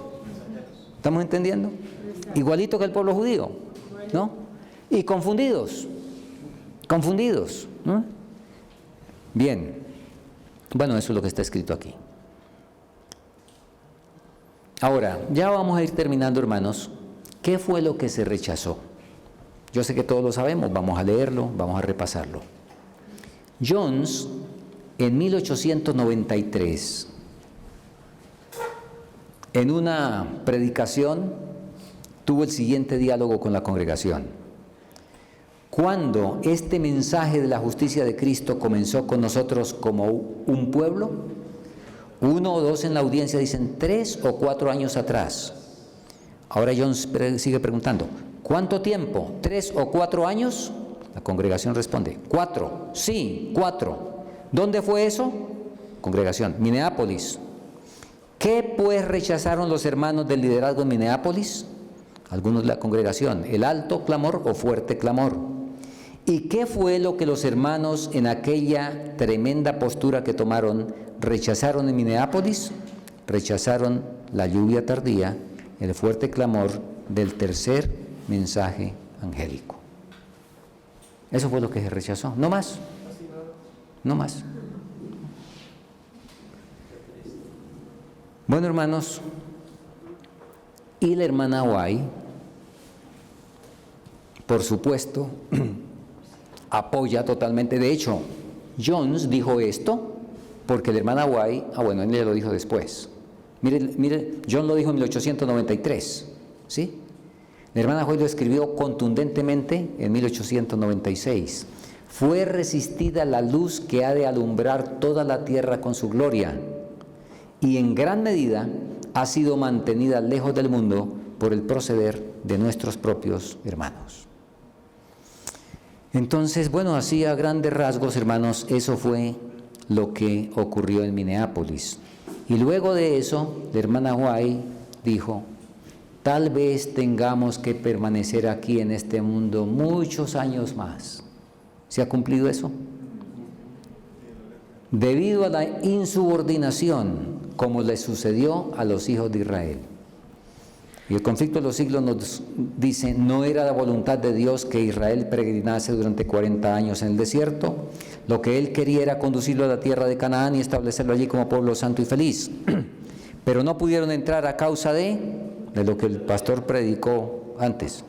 [SPEAKER 1] ¿Estamos entendiendo? Igualito que el pueblo judío, ¿no? Y confundidos, ¿no? Bien, bueno, eso es lo que está escrito aquí. Ahora, ya vamos a ir terminando, hermanos. ¿Qué fue lo que se rechazó? Yo sé que todos lo sabemos, vamos a leerlo, vamos a repasarlo. Jones, en 1893, en una predicación, tuvo el siguiente diálogo con la congregación. Cuando este mensaje de la justicia de Cristo comenzó con nosotros como un pueblo, 1 o 2 en la audiencia dicen 3 o 4 años atrás. Ahora Jones sigue preguntando, ¿cuánto tiempo? ¿3 o 4 años? La congregación responde, 4, sí, 4. ¿Dónde fue eso? Congregación, Minneapolis. ¿Qué pues rechazaron los hermanos del liderazgo en Minneapolis? Algunos de la congregación, el alto clamor o fuerte clamor. ¿Y qué fue lo que los hermanos en aquella tremenda postura que tomaron rechazaron en Minneapolis? Rechazaron la lluvia tardía, el fuerte clamor del tercer mensaje angélico. Eso fue lo que se rechazó, no más, no más. Bueno, hermanos, y la hermana White, por supuesto, apoya totalmente. De hecho, Jones dijo esto porque la hermana White, bueno, él le lo dijo después. Mire, John lo dijo en 1893, ¿sí? La hermana White lo escribió contundentemente en 1896. Fue resistida la luz que ha de alumbrar toda la tierra con su gloria, y en gran medida ha sido mantenida lejos del mundo por el proceder de nuestros propios hermanos. Entonces, bueno, así a grandes rasgos, hermanos, eso fue lo que ocurrió en Minneapolis. Y luego de eso, la hermana White dijo, tal vez tengamos que permanecer aquí en este mundo muchos años más. ¿Se ha cumplido eso? Debido a la insubordinación, como le sucedió a los hijos de Israel. Y el conflicto de los siglos nos dice, no era la voluntad de Dios que Israel peregrinase durante 40 años en el desierto. Lo que él quería era conducirlo a la tierra de Canaán y establecerlo allí como pueblo santo y feliz. Pero no pudieron entrar a causa de lo que el pastor predicó antes.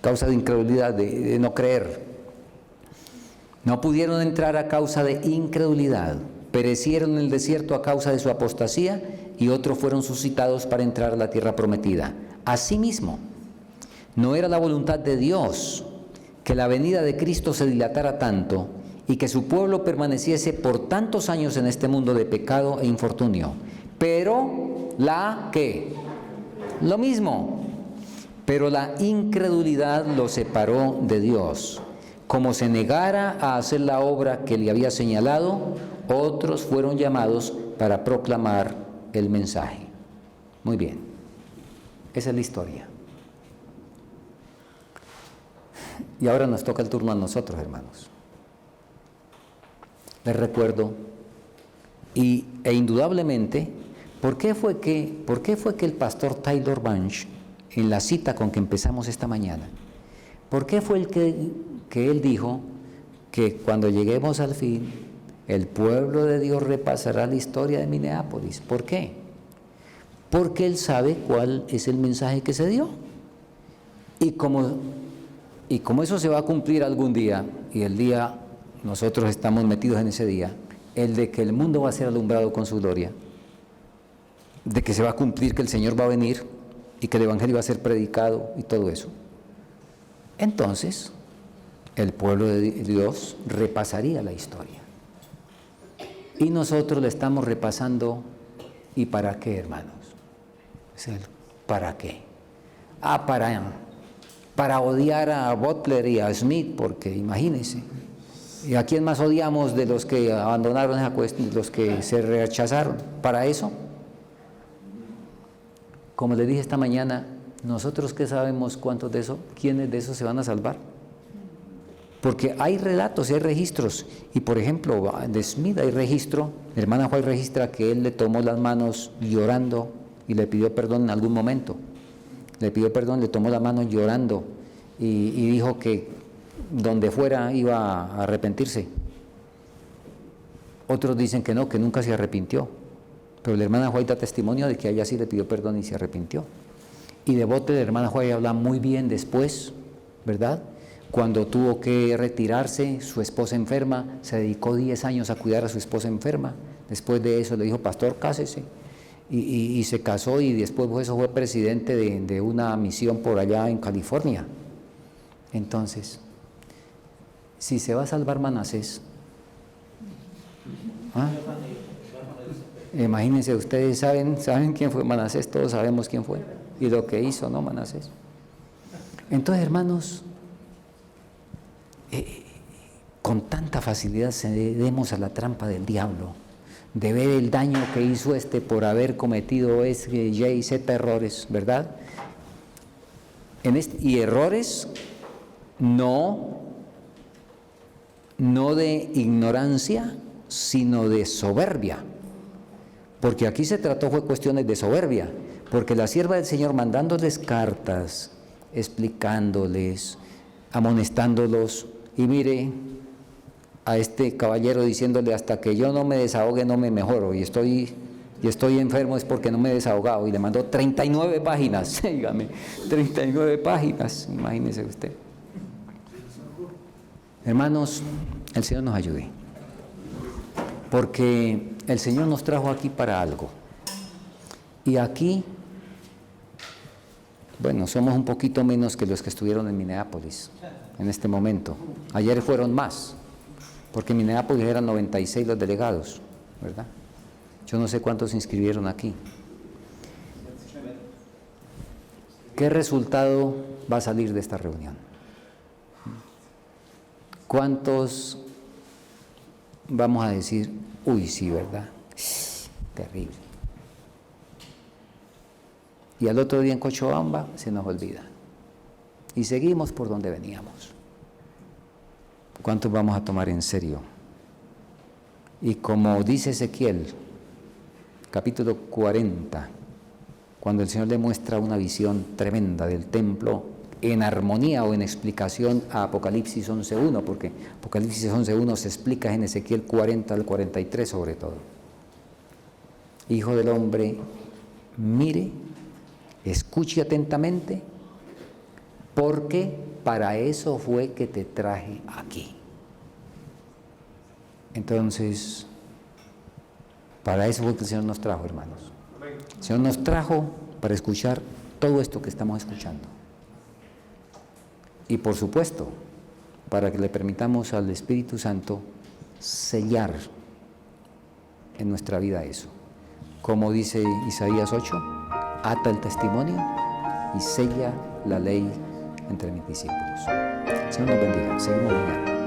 [SPEAKER 1] Causa de incredulidad, de no creer. No pudieron entrar a causa de incredulidad. Perecieron en el desierto a causa de su apostasía y otros fueron suscitados para entrar a la tierra prometida. Asimismo, no era la voluntad de Dios que la venida de Cristo se dilatara tanto y que su pueblo permaneciese por tantos años en este mundo de pecado e infortunio. Pero lo mismo, pero la incredulidad lo separó de Dios. Como se negara a hacer la obra que le había señalado, otros fueron llamados para proclamar el mensaje. Muy bien, esa es la historia. Y ahora nos toca el turno a nosotros, hermanos. Les recuerdo, e indudablemente, ¿por qué fue que el pastor Taylor Bunch, en la cita con que empezamos esta mañana, por qué fue el que él dijo que cuando lleguemos al fin, el pueblo de Dios repasará la historia de Minneapolis? ¿Por qué? Porque él sabe cuál es el mensaje que se dio. Y como eso se va a cumplir algún día, y el día nosotros estamos metidos en ese día, el de que el mundo va a ser alumbrado con su gloria, de que se va a cumplir, que el Señor va a venir y que el Evangelio va a ser predicado y todo eso, entonces el pueblo de Dios repasaría la historia. Y nosotros le estamos repasando. ¿Y para qué, hermanos? ¿Para qué? Para odiar a Butler y a Smith, porque imagínense. ¿Y a quién más odiamos de los que abandonaron esa cuestión, de los que se rechazaron? ¿Para eso? Como les dije esta mañana, nosotros qué sabemos cuántos de esos, quiénes de esos se van a salvar. Porque hay relatos, hay registros, y por ejemplo, de Smith hay registro, la hermana Juárez registra que él le tomó las manos llorando y le pidió perdón en algún momento. Le pidió perdón, le tomó las manos llorando y dijo que donde fuera iba a arrepentirse. Otros dicen que no, que nunca se arrepintió, pero la hermana Juárez da testimonio de que a ella sí le pidió perdón y se arrepintió. Y de bote la hermana Juárez habla muy bien después, ¿verdad? Cuando tuvo que retirarse, su esposa enferma, se dedicó 10 años a cuidar a su esposa enferma. Después de eso le dijo, pastor, cásese. Y se casó y después eso fue presidente de una misión por allá en California. Entonces, si se va a salvar Manasés, imagínense, ustedes saben quién fue Manasés, todos sabemos quién fue y lo que hizo, ¿no? Manasés. Entonces, hermanos, con tanta facilidad cedemos a la trampa del diablo, de ver el daño que hizo por haber cometido Y y Z errores, ¿verdad? Y errores no de ignorancia, sino de soberbia, porque aquí se trató fue cuestiones de soberbia, porque la sierva del Señor mandándoles cartas, explicándoles, amonestándolos, y mire a este caballero diciéndole, hasta que yo no me desahogue no me mejoro, y estoy enfermo es porque no me he desahogado, y le mandó 39 páginas, dígame, 39 páginas, imagínese usted. Hermanos, el Señor nos ayude, porque el Señor nos trajo aquí para algo, y aquí, bueno, somos un poquito menos que los que estuvieron en Minneapolis en este momento. Ayer fueron más, porque en Minneapolis eran 96 los delegados, ¿verdad? Yo no sé cuántos se inscribieron aquí. ¿Qué resultado va a salir de esta reunión? ¿Cuántos vamos a decir, uy, sí, ¿verdad? Terrible. Y al otro día en Cochabamba se nos olvida. Y seguimos por donde veníamos. ¿Cuántos vamos a tomar en serio? Y como dice Ezequiel, capítulo 40, cuando el Señor le muestra una visión tremenda del templo, en armonía o en explicación a Apocalipsis 11.1, porque Apocalipsis 11.1 se explica en Ezequiel 40 al 43 sobre todo. Hijo del hombre, mire, escuche atentamente, porque para eso fue que te traje aquí. Entonces, para eso fue que el Señor nos trajo, hermanos. El Señor nos trajo para escuchar todo esto que estamos escuchando. Y por supuesto, para que le permitamos al Espíritu Santo sellar en nuestra vida eso. Como dice Isaías 8, ata el testimonio y sella la ley entre mis discípulos. Señor nos bendiga. Seguimos mañana.